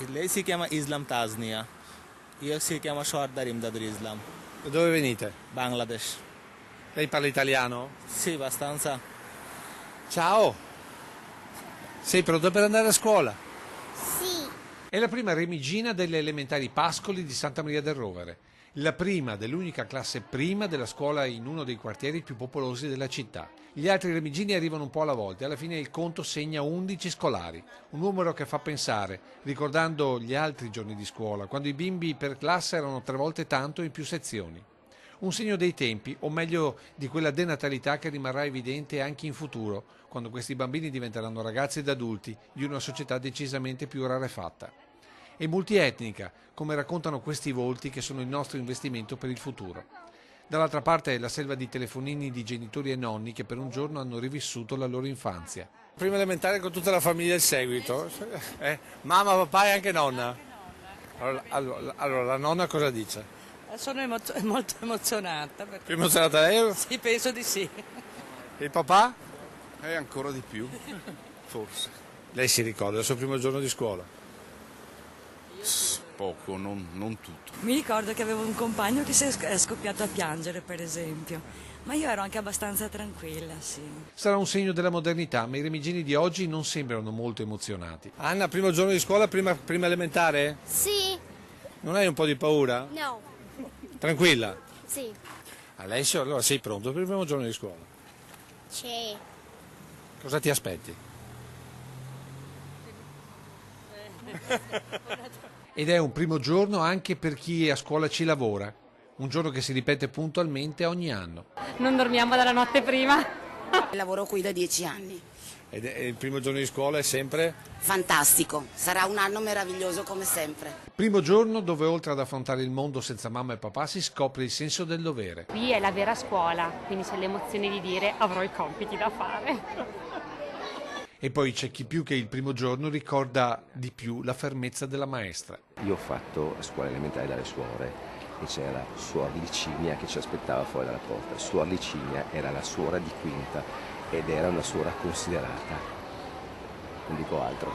Lei si chiama Islam Tasnia, io si chiama Shoardar Imdadur Islam. Da dove venite? Bangladesh. Lei parla italiano? Sì, abbastanza. Ciao! Sei pronto per andare a scuola? Sì. È la prima Remigina delle elementari Pascoli di Santa Maria del Rovere, la prima dell'unica classe prima della scuola in uno dei quartieri più popolosi della città. Gli altri Remigini arrivano un po' alla volta e alla fine il conto segna 11 scolari, un numero che fa pensare, ricordando gli altri giorni di scuola, quando i bimbi per classe erano 3 volte tanto in più sezioni. Un segno dei tempi, o meglio di quella denatalità che rimarrà evidente anche in futuro, quando questi bambini diventeranno ragazzi ed adulti di una società decisamente più rarefatta. E multietnica, come raccontano questi volti che sono il nostro investimento per il futuro. Dall'altra parte è la selva di telefonini di genitori e nonni che per un giorno hanno rivissuto la loro infanzia. Prima elementare con tutta la famiglia il seguito? Mamma, papà e anche nonna? Allora, la nonna cosa dice? Sono molto emozionata. Più emozionata lei? Sì, penso di sì. E il papà? Ancora di più, forse. Lei si ricorda del suo primo giorno di scuola? Poco, non tutto. Mi ricordo che avevo un compagno che è scoppiato a piangere, per esempio, ma io ero anche abbastanza tranquilla, sì. Sarà un segno della modernità, ma i remigini di oggi non sembrano molto emozionati. Anna, primo giorno di scuola, prima elementare? Sì. Non hai un po' di paura? No. Tranquilla? Sì. Alessio, allora sei pronto per il primo giorno di scuola? Sì. Cosa ti aspetti? Ed è un primo giorno anche per chi a scuola ci lavora, un giorno che si ripete puntualmente ogni anno. Non dormiamo dalla notte prima. Lavoro qui da 10 anni. Ed il primo giorno di scuola è sempre? Fantastico, sarà un anno meraviglioso come sempre. Primo giorno dove oltre ad affrontare il mondo senza mamma e papà si scopre il senso del dovere. Qui è la vera scuola, quindi c'è l'emozione di dire avrò i compiti da fare. E poi c'è chi più che il primo giorno ricorda di più la fermezza della maestra. Io ho fatto scuola elementare dalle suore e c'era Suor Licinia che ci aspettava fuori dalla porta. Suor Licinia era la suora di quinta ed era una suora considerata, non dico altro.